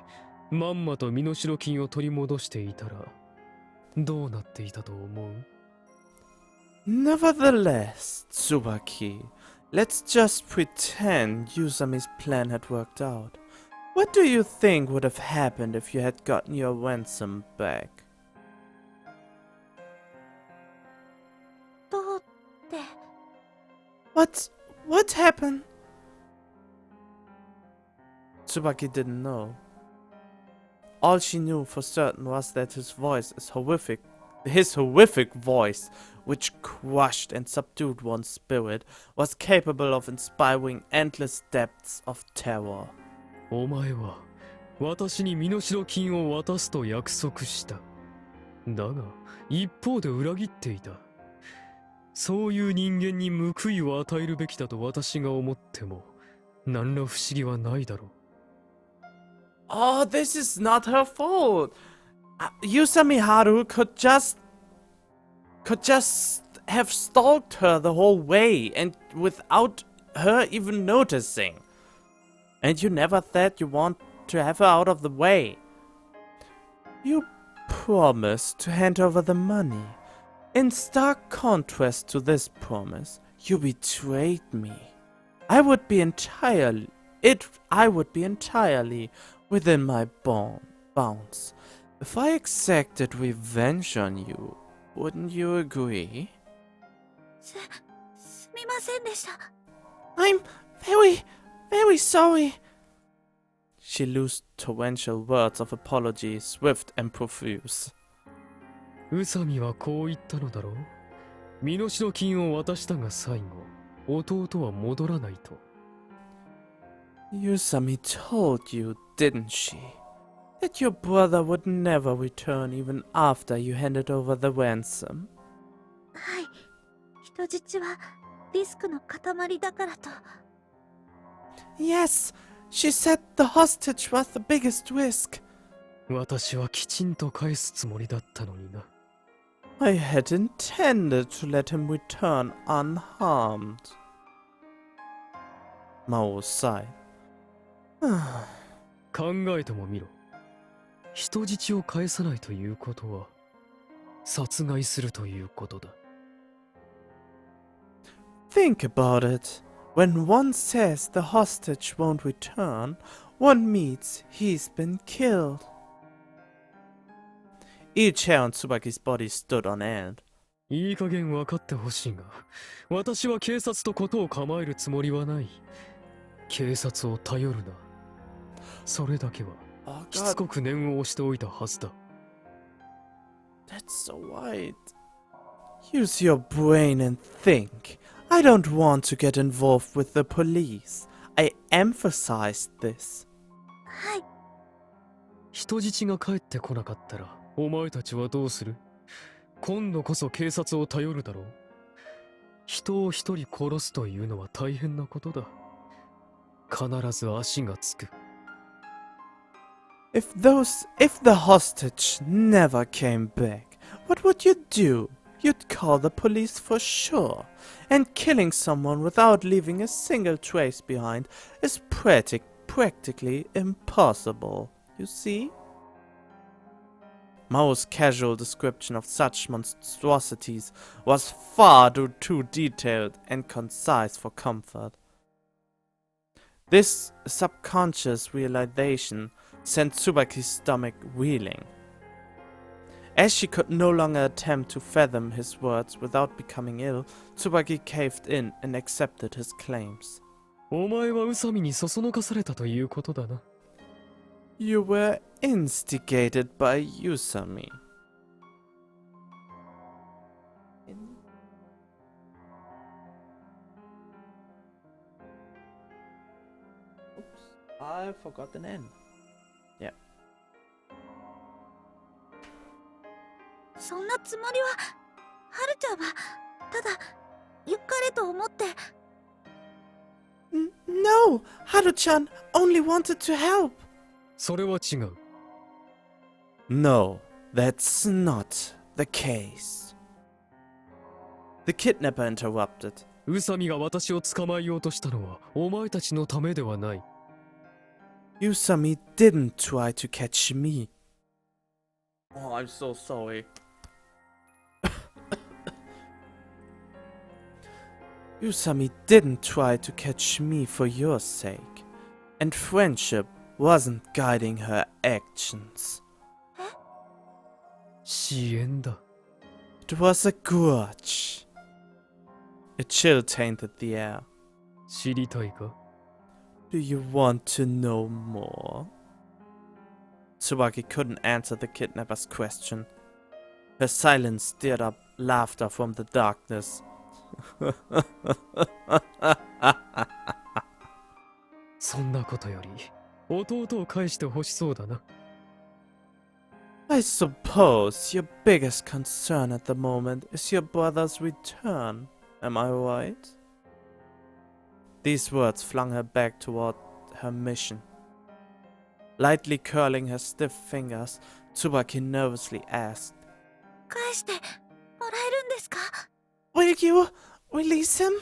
まんまと身代金を取り戻していたら、どうなっていたと思う？ Nevertheless, Tsubaki, let's just pretend Yusami's plan had worked out. What do you think would have happened if you had gotten your ransom back? どうって。 What happened? Tsubaki didn't know. All she knew for certain was that his horrific voice, which crushed and subdued one's spirit, was capable of inspiring endless depths of terror. お前は私に身代金を渡すと約束した。だが一方で裏切っていた。そういう人間に報いを与えるべきだと私が思っても何ら不思議はないだろう。Oh, this is not her fault. Yusami Haru could just have stalked her the whole way and without her even noticing. And you never said you want to have her out of the way. You promised to hand over the money. In stark contrast to this promise, you betrayed me. I would be entirely within my bounds if I exacted revenge on you. Wouldn't you agree? すみませんでした。 I'm very sorry. She loosed torrential words of apology, swift and profuse. 宇佐美はこう言ったのだろう。身代金を渡したが最後、弟は戻らないと。Yusami told you, didn't she, that your brother would never return even after you handed over the ransom? はい。人質はリスクの塊だからと。 Yes, she said the hostage was the biggest risk. 私はきちんと返すつもりだったのにな。I had intended to let him return unharmed. Maou sighed. 考えてもみろ。人質を返さないということは、殺害するということだ。Think about it. When one says the hostage won't return, one means he's been killed. Each hair on Tsubaki's body stood on end. いい加減分かってほしいが、私は警察とことを構えるつもりはない。警察を頼るな。それだけは、しつこく念を押しておいたはずだ。That's so white. Use your brain and think. I don't want to get involved with the police. I emphasized this. はい。人質が帰ってこなかったら、お前たちはどうする？今度こそ警察を頼るだろう。人を一人殺すというのは大変なことだ。必ず足がつく。If the hostage never came back, what would you do? You'd call the police for sure. And killing someone without leaving a single trace behind is practically impossible. You see? Mao's casual description of such monstrosities was far too detailed and concise for comfort. This subconscious realization sent Tsubaki's stomach reeling. As she could no longer attempt to fathom his words without becoming ill, Tsubaki caved in and accepted his claims. お前は宇佐美にそそのかされたということだな。You were instigated by Yusami. Oops, I forgot an N. Yeah. そんなつもりは、はるちゃんはただ良かれと思って。No, Haru-chan only wanted to help. それは違う。No, that's not the case. The kidnapper interrupted. 宇佐美が私を捕まえようとしたのはお前たちのためではない。Yusami didn't try to catch me. Oh, I'm so sorry. Yusami didn't try to catch me for your sake, and friendship wasn't guiding her actions. 支援だ。It was a grudge. A chill tainted the air. 知りたいか？ Do you want to know more? Tsubaki couldn't answer the kidnapper's question. Her silence stirred up laughter from the darkness. そんなことより弟を返してほしそうだな。I suppose your biggest concern at the moment is your brother's return. Am I right? These words flung her back toward her mission. Lightly curling her stiff fingers, Tsubaki nervously asked, 返してもらえるんですか？ Will you release him?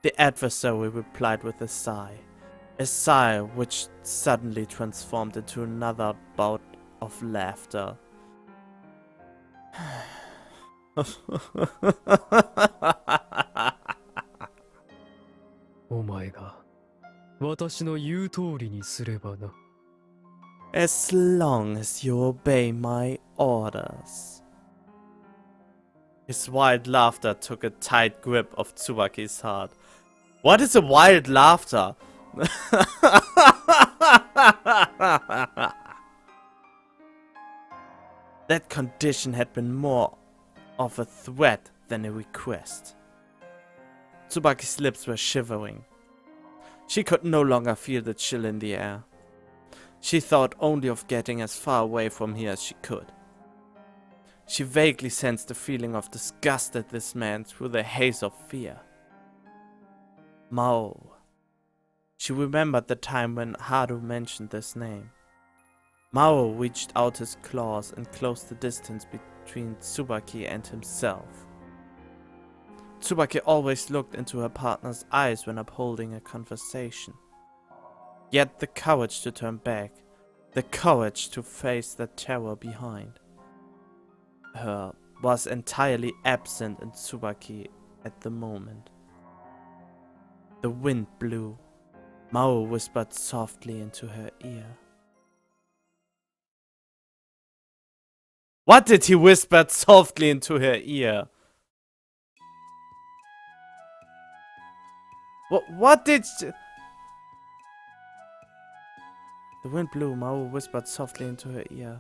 The adversary replied with a sigh which suddenly transformed into another bout of laughter. お前が私の言う通りにすればな。As long as you obey my orders. His wild laughter took a tight grip of Tsubaki's heart. What is a wild laughter? That condition had been more of a threat than a request. Tsubaki's lips were shivering. She could no longer feel the chill in the air. She thought only of getting as far away from here as she could. She vaguely sensed a feeling of disgust at this man through the haze of fear. Maou. She remembered the time when Haru mentioned this name. Maou reached out his claws and closed the distance between Tsubaki and himself. Tsubaki always looked into her partner's eyes when upholding a conversation. Yet the courage to turn back, the courage to face the terror behind her was entirely absent in Tsubaki at the moment. The wind blew. Maou whispered softly into her ear. What did he whisper softly into her ear? What did... The wind blew. Maou whispered softly into her ear.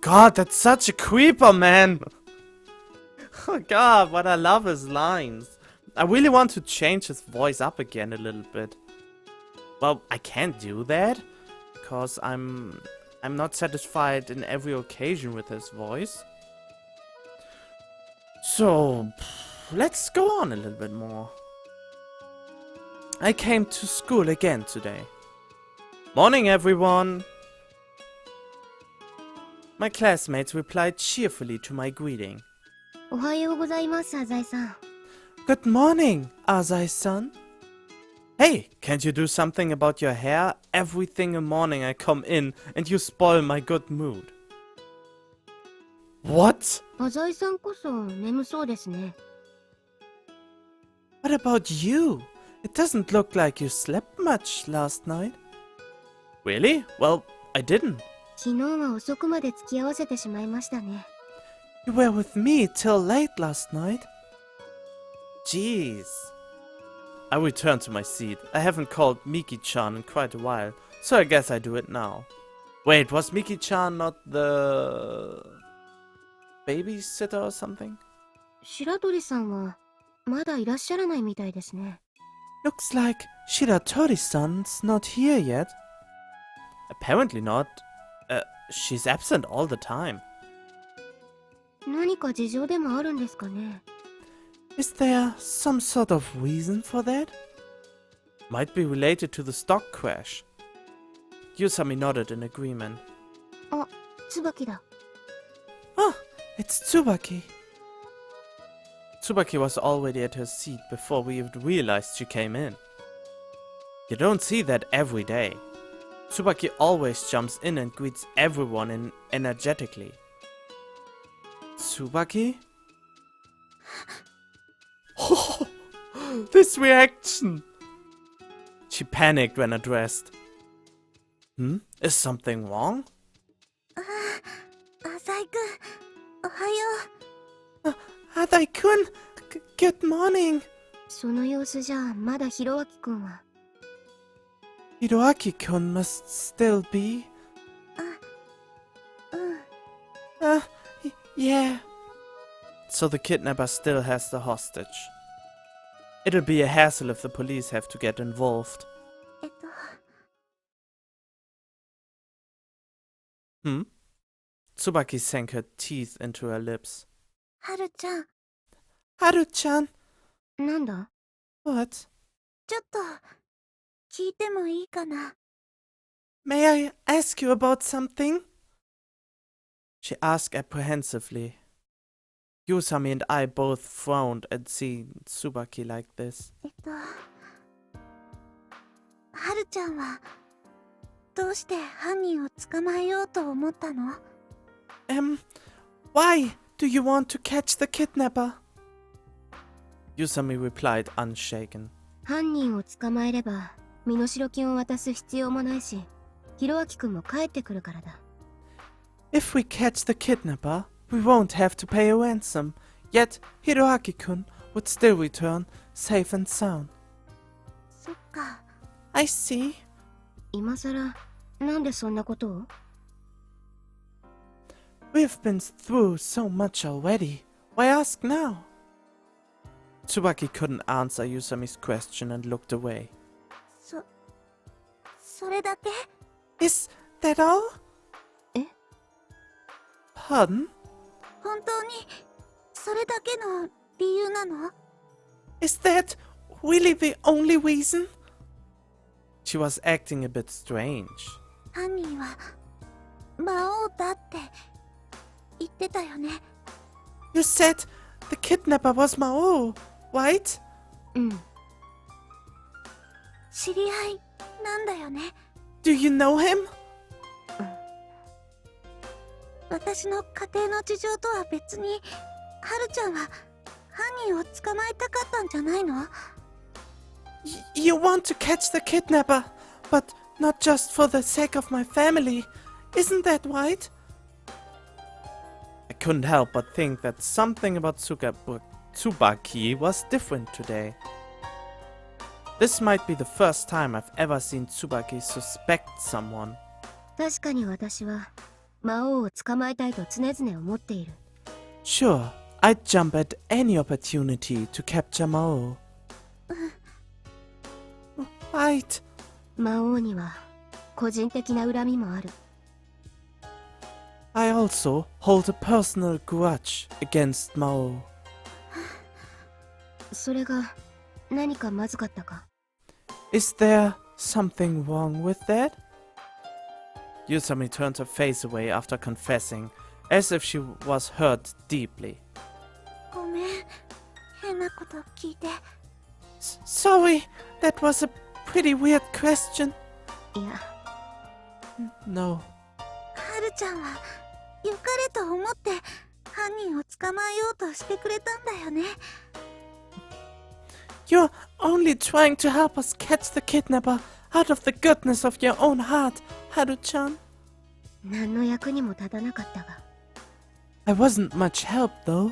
God, that's such a creeper, man! Oh god, but I love his lines. I really want to change his voice up again a little bit. Well, I can't do that, because I'm not satisfied in every occasion with his voice. So, let's go on a little bit more. I came to school again today. Morning, everyone! My classmates replied cheerfully to my greeting. おはようございます、アザイさん。Good morning, Azai-san. Hey, can't you do something about your hair? Every single morning I come in and you spoil my good mood. What? 浅井さんこそ眠そうですね。 What about you? It doesn't look like you slept much last night. Really? Well, I didn't. 昨日は遅くまで付き合わせてしまいましたね。 You were with me till late last night. Jeez. I returned to my seat. I haven't called Miki-chan in quite a while, so I guess I do it now. Wait, was Miki-chan not the babysitter or something? 白鳥さんはまだいらっしゃらないみたいですね。 Looks like Shiratori-san's not here yet. Apparently not. She's absent all the time. 何か事情でもあるんですかね。 Is there some sort of reason for that? Might be related to the stock crash. Yusami nodded in agreement. あ、椿だ。 Ah, it's Tsubaki. Tsubaki was already at her seat before we even realized she came in. You don't see that every day. Tsubaki always jumps in and greets everyone energetically. Tsubaki? Oh, this reaction! She panicked when addressed. Is something wrong? 浅井くん、おはよ Adai-kun, good morning. その様子じゃまだひろあきくんは。 Hiroaki-kun must still be. う。うん。 Yeah. So the kidnapper still has the hostage. It'll be a hassle if the police have to get involved. えっと、 Tsubaki sank her teeth into her lips. はるちゃん、 Haru-chan, なんだ？ what? ちょっと、聞いてもいいかな。 May I ask you about something? She asked apprehensively. Yusami and I both frowned at seeing Tsubaki like this. はるちゃんは、どうして犯人を捕まえようと思ったの？ Why do you want to catch the kidnapper? Yusami replied unshaken. 犯人を捕まえれば身代金を渡す必要もないし、ひろあきくんも帰ってくるからだ。 If we catch the kidnapper, we won't have to pay a ransom. Yet Hiroaki-kun would still return safe and sound. そっか。 I see. 今さらなんでそんなことを？ We've been through so much already. Why ask now? Tsubaki couldn't answer Yusami's question and looked away. それだけ？ Is that all? え？ Pardon? 本当に、それだけの理由なの？ Is that really the only reason? She was acting a bit strange. 犯人は、魔王だって言ってたよね。 You said the kidnapper was Maou, right? うん。知り合いなんだよね。 Do you know him? 私の家庭の事情とは別に、はるちゃんは犯人を捕まえたかったんじゃないの？ You want to catch the kidnapper, but not just for the sake of my family. Isn't that right? I couldn't help but think that something about Tsubaki was different today. This might be the first time I've ever seen Tsubaki suspect someone. 確かに私は魔王を捕まえたいと常々思っている。 Sure, I'd jump at any opportunity to capture Maou. Right. 魔王には個人的な恨みもある。 I also hold a personal grudge against Maou. それが何かまずかったか？ Is there something wrong with that? Yusami turned her face away after confessing, as if she was hurt deeply. ごめん、変なこと聞いて。 Sorry, that was a pretty weird question. いや No. はるちゃんは良かれと思って犯人を捕まえようとしてくれたんだよね。 You're only trying to help us catch the kidnapper out of the goodness of your own heart, Haru-chan. 何の役にも立たなかったが I wasn't much help, though.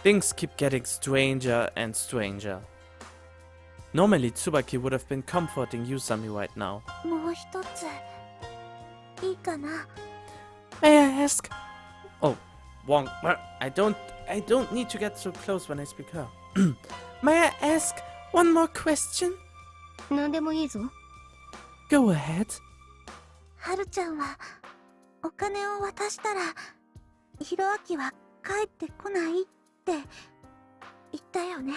Things keep getting stranger and stranger. Normally, Tsubaki would have been comforting Yusami right now. もう一ついいかな。 May I ask? Oh, Wong. I don't need to get so close when I speak her. May I ask one more question? 何でもいいぞ Go ahead. はるちゃんはお金を渡したらひろあきは帰ってこないって言ったよね。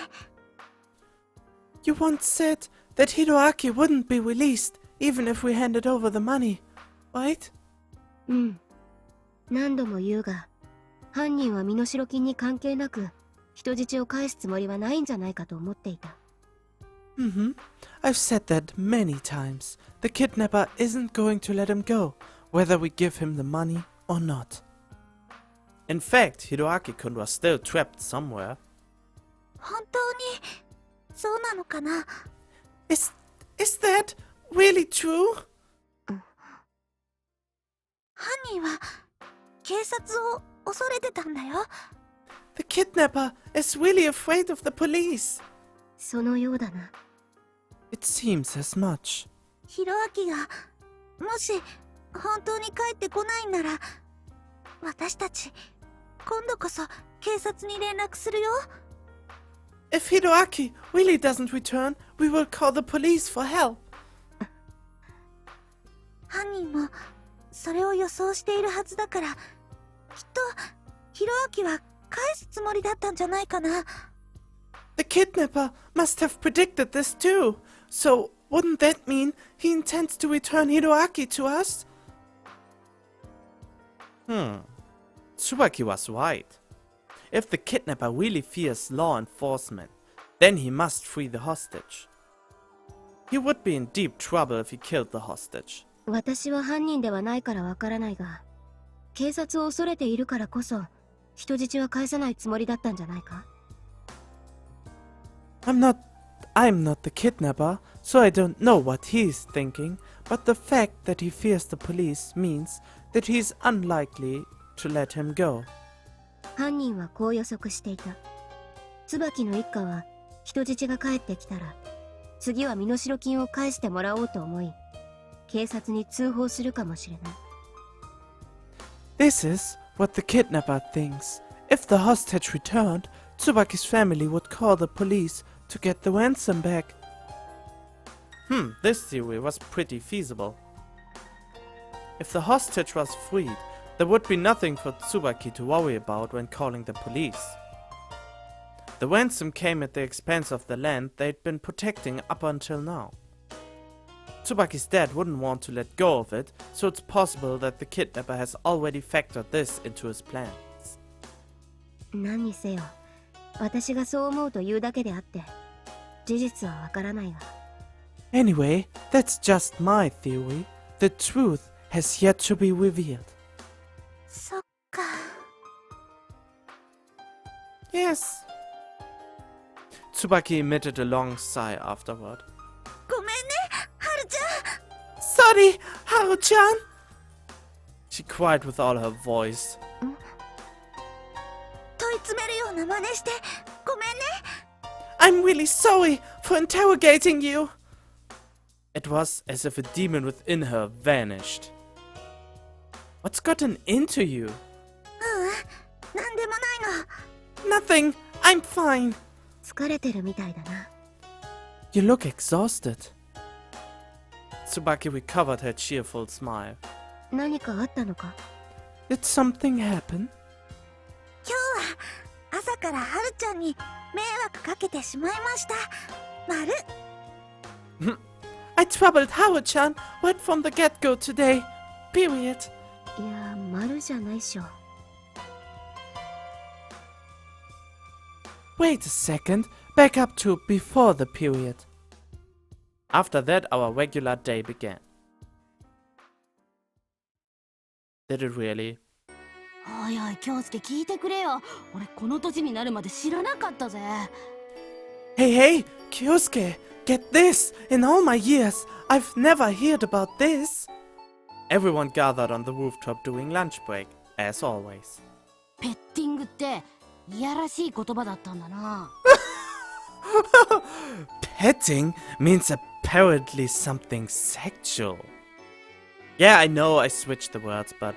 You once said that Hiroaki wouldn't be released even if we handed over the money, right? うん何度も言うが犯人は身代金に関係なく人質を返すつもりはないんじゃないかと思っていた Mm-hmm. I've said that many times. The kidnapper isn't going to let him go, whether we give him the money or not. In fact, Hiroaki-kun was still trapped somewhere. 本当にそうなのかな。 Is that really true? 犯人は警察を恐れてたんだよ。 The kidnapper is really afraid of the police. そのようだな It seems as much. ひろあきがもし本当に帰ってこないんなら私たち今度こそ警察に連絡するよ。 If Hiroaki really doesn't return, we will call the police for help. 犯人もそれを予想しているはずだからきっとひろあきは返すつもりだったんじゃないかな。 The kidnapper must have predicted this too. So, wouldn't that mean he intends to return Hiroaki to us? Tsubaki was right. If the kidnapper really fears law enforcement, then he must free the hostage. He would be in deep trouble if he killed the hostage. 私は犯人ではないからわからないが警察を恐れているからこそ人質は返さないつもりだったんじゃないか I'm not the kidnapper, so I don't know what he's thinking, but the fact that he fears the police means that he's unlikely to let him go. 犯人はこう予測していた椿の一家は人質が帰ってきたら次は身代金を返してもらおうと思い警察に通報するかもしれない This is what the kidnapper thinks. If the hostage returned, Tsubaki's family would call the police to get the ransom back. This theory was pretty feasible. If the hostage was freed, there would be nothing for Tsubaki to worry about when calling the police. The ransom came at the expense of the land they'd been protecting up until now. Tsubaki's dad wouldn't want to let go of it, so it's possible that the kidnapper has already factored this into his plans. 何にせよ私がそう思うというだけであって事実はわからないが Anyway, that's just my theory. The truth has yet to be revealed. そっか。 Yes. Tsubaki emitted a long sigh afterward. ごめんね、はるちゃん。 Sorry, Haru-chan! She cried with all her voice. 問い詰めるような真似してごめんね。 I'm really sorry for interrogating you. It was as if a demon within her vanished. What's gotten into you? なんでもないの。 Nothing. I'm fine. 疲れてるみたいだな You look exhausted. Tsubaki recovered her cheerful smile. 何かあったのか Did something happen? 今日は朝からはるちゃんに迷惑かけてしまいました。まる。 I troubled Haru-chan right from the get-go today. Period. いや丸じゃないっしょ Wait a second. back up to before the period. After that, our regular day began. Did it really? おいおい京介聞いてくれよ。俺この年になるまで知らなかったぜ。 Hey, hey, Kyosuke, get this! In all my years, I've never heard about this! Everyone gathered on the rooftop doing lunch break, as always. ペッティングっていやらしい言葉だったんだな。Petting means apparently something sexual. Yeah, I know I switched the words, but...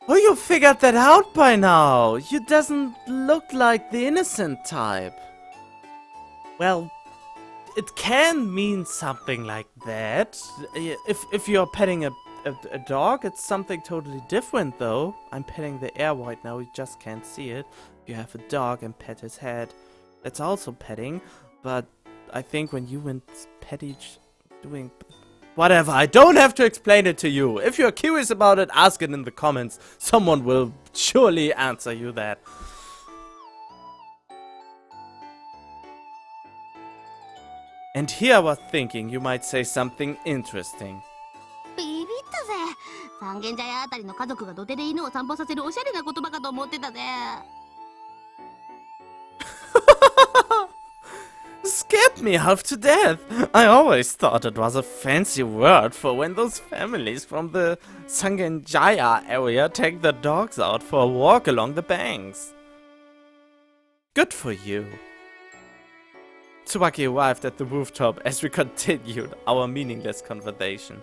Oh, you figured that out by now! You doesn't look like the innocent type. Well, it can mean something like that. If you're petting a dog, it's something totally different though. I'm petting the air right now, you just can't see it. You have a dog and pet his head. That's also petting, but I think when you and pet each doing... Whatever, I don't have to explain it to you. If you're curious about it, ask it in the comments. Someone will surely answer you that. And here I was thinking you might say something interesting. ビビったぜ。三軒茶屋あたりの家族が土手で犬を散歩させるおしゃれな言葉かと思ってたぜ。Scared me half to death. I always thought it was a fancy word for when those families from the Sangenjaya area take their dogs out for a walk along the banks. Good for you. Tsubaki arrived at the rooftop as we continued our meaningless conversation.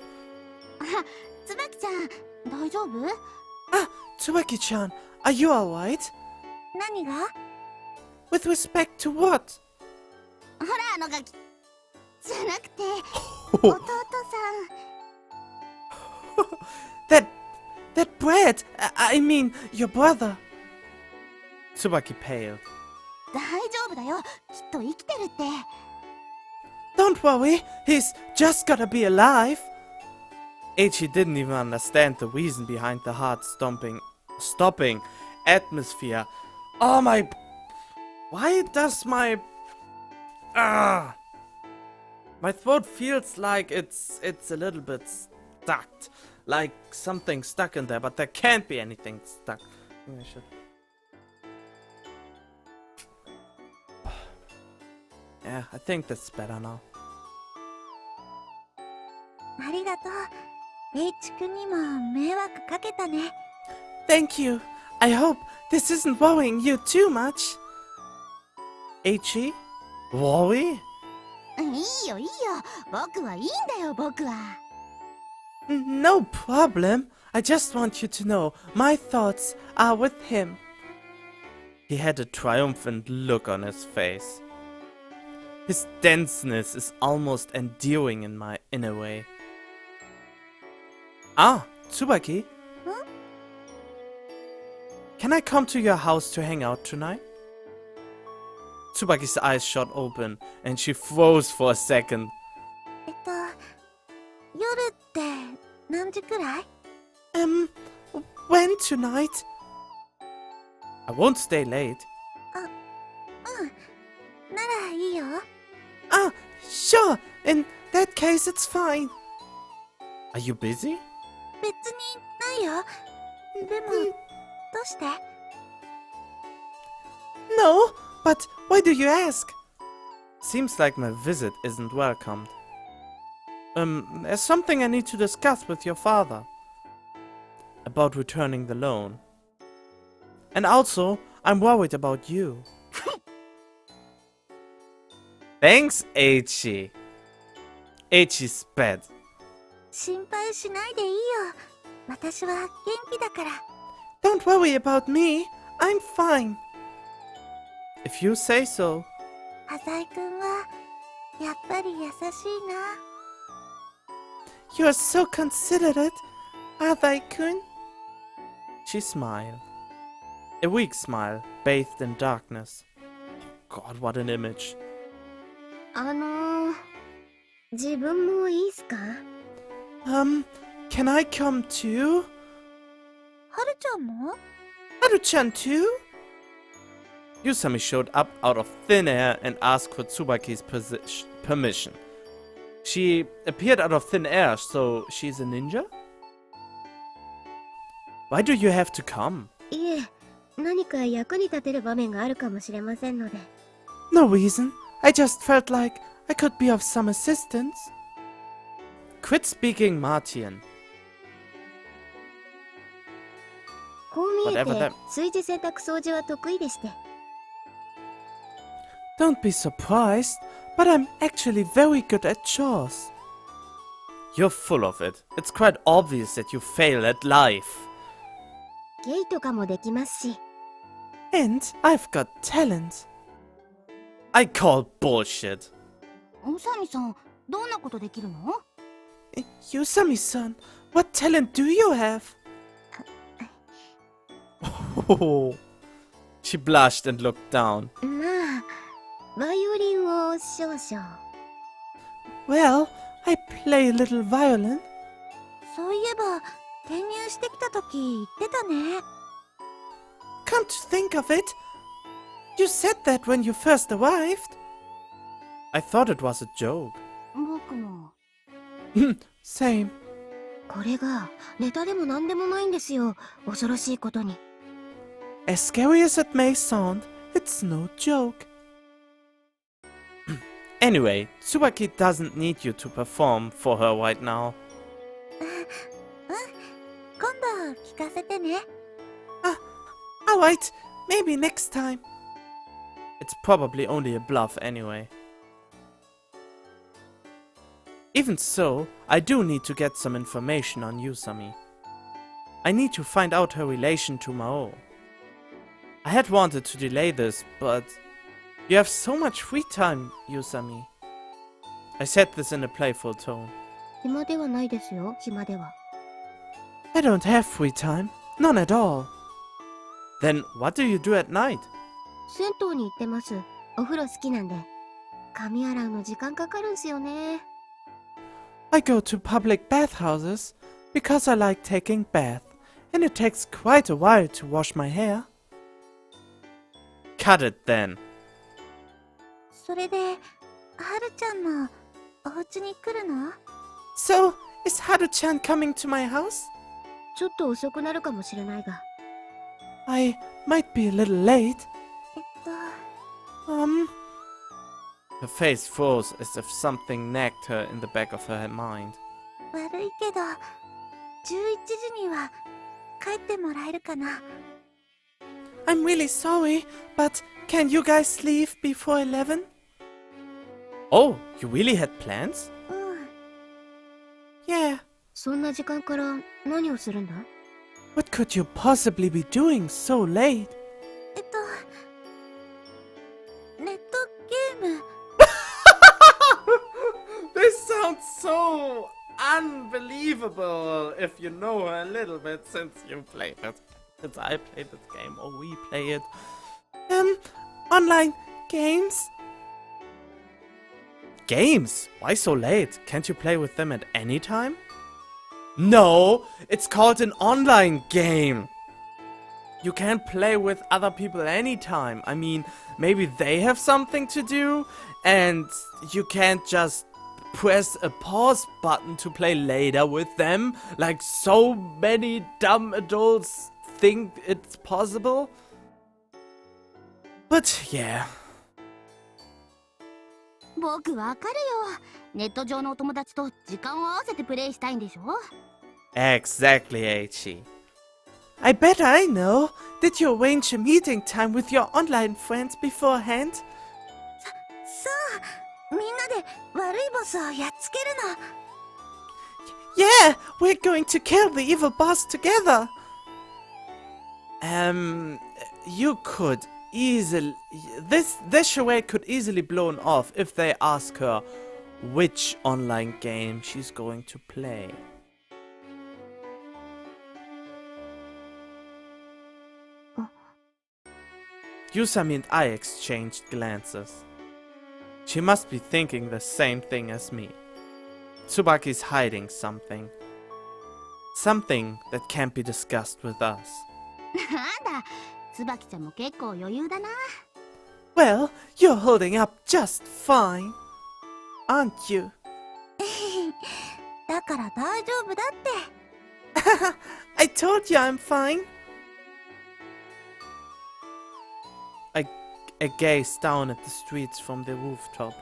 つばきちゃん、大丈夫？ Ah, Tsubaki-chan, are you alright? 何が？ With respect to what? ほらあのガキ。じゃなくて、弟さん。That bread! I mean, your brother. Tsubaki paled. 大丈夫だよ。きっと生きてるって。Don't worry, he's just gotta be alive. Eiichi didn't even understand the reason behind the stopping atmosphere. Oh my... Why does my... My throat feels like it's a little bit stuck. Like something stuck in there, but there can't be anything stuck. I should... Yeah, I think that's better now. ありがとう。H 君にも迷惑かけたね。Thank you. I hope this isn't worrying you too much. Eiichi? Worry? いいよいいよ。僕はいいんだよ僕は。No problem. I just want you to know my thoughts are with him. He had a triumphant look on his face. His denseness is almost endearing in a way. Ah, Tsubaki? Huh? Can I come to your house to hang out tonight? Tsubaki's eyes shot open and she froze for a second. 夜って何時くらい？ When tonight? I won't stay late. ならいいよ。Ah, sure. In that case, it's fine. Are you busy? 別にないよ。でも、どうして？ No, but why do you ask? Seems like my visit isn't welcomed. There's something I need to discuss with your father. About returning the loan. And also, I'm worried about you. Thanks, Eiichi. Eiichi spat. 心配しないでいいよ。私は元気だから。Don't worry about me. I'm fine. If you say so. 浅井くんはやっぱり優しいな。You're so considerate, Adai-kun. She smiled. A weak smile, bathed in darkness. God, what an image. 自分もいいっすか？ Can I come too? はるちゃんも？ Haru-chan too? Yusami showed up out of thin air and asked for Tsubaki's permission. She appeared out of thin air, so she's a ninja? Why do you have to come? いえ、何か役に立てる場面があるかもしれませんので。 No reason. I just felt like I could be of some assistance. Quit speaking Martian. こう見え Whatever て that-、炊事洗濯掃除は得意でして。 Don't be surprised, but I'm actually very good at chores. You're full of it. It's quite obvious that you fail at life. ゲイとかもできますし。 And I've got talent. I call bullshit. 宇佐美さん、どんなことできるの？ Yusami-san, what talent do you have? Oh. She blushed and looked down. まあ、バイオリンを少々。 Well, I play a little violin. そういえば、転入してきた時言ってたね。Come to think of it, you said that when you first arrived. I thought it was a joke. 僕も。Same. これがネタでも何でもないんですよ。恐ろしいことに。 As scary as it may sound, it's no joke. Anyway, Tsubaki doesn't need you to perform for her right now. 今度聞かせてね。 Alright, maybe next time. It's probably only a bluff anyway. Even so, I do need to get some information on Yusami. I need to find out her relation to Maou. I had wanted to delay this, but you have so much free time, Yusami. I said this in a playful tone. 暇ではないですよ、暇では。 I don't have free time, none at all. Then what do you do at night? 銭湯に行ってます。お風呂好きなんで。髪洗うの時間かかるんすよね。 I go to public bathhouses because I like taking bath, and it takes quite a while to wash my hair. Cut it then. それで、はるちゃんもお家に来るの？ So, is Haru-chan coming to my house? ちょっと遅くなるかもしれないが。 I might be a little late. と、 Her face froze as if something nagged her in the back of her mind. 悪いけど、11時には帰ってもらえるかな。 I'm really sorry, but can you guys leave before 11? Oh, you really had plans? うん。 Yeah. そんな時間から何をするんだ？ What could you possibly be doing so late? ネットゲーム。This sounds so unbelievable if you know her a little bit since you played it. Since I played this game or we play it. Online games? Games? Why so late? Can't you play with them at any time? No, it's called an online game. You can't play with other people anytime. I mean, maybe they have something to do and you can't just press a pause button to play later with them, like so many dumb adults think it's possible. But yeah. 僕わかるよ。ネット上のお友達と時間を合わせてプレイしたいんでしょ？ Exactly, Aichi. I bet I know. Did you arrange a meeting time with your online friends beforehand? そう、みんなで悪いボスをやっつけるの。 Yeah, we're going to kill the evil boss together. You could easily... This charade could easily blown off if they ask her which online game she's going to play. Yusami and I exchanged glances. She must be thinking the same thing as me. Tsubaki's hiding something. Something that can't be discussed with us. なんだ、椿ちゃんも結構余裕だな。Well, you're holding up just fine, aren't you? だから大丈夫だって。 I told you I'm fine. I gaze down at the streets from the rooftop.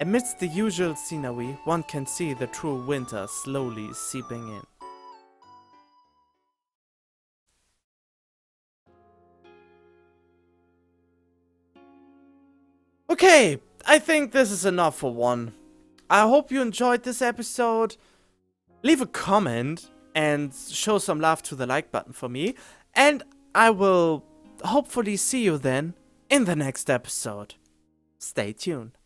Amidst the usual scenery, one can see the true winter slowly seeping in. Okay, I think this is enough for one. I hope you enjoyed this episode. Leave a comment and show some love to the like button for me, and I will hopefully see you then in the next episode. Stay tuned.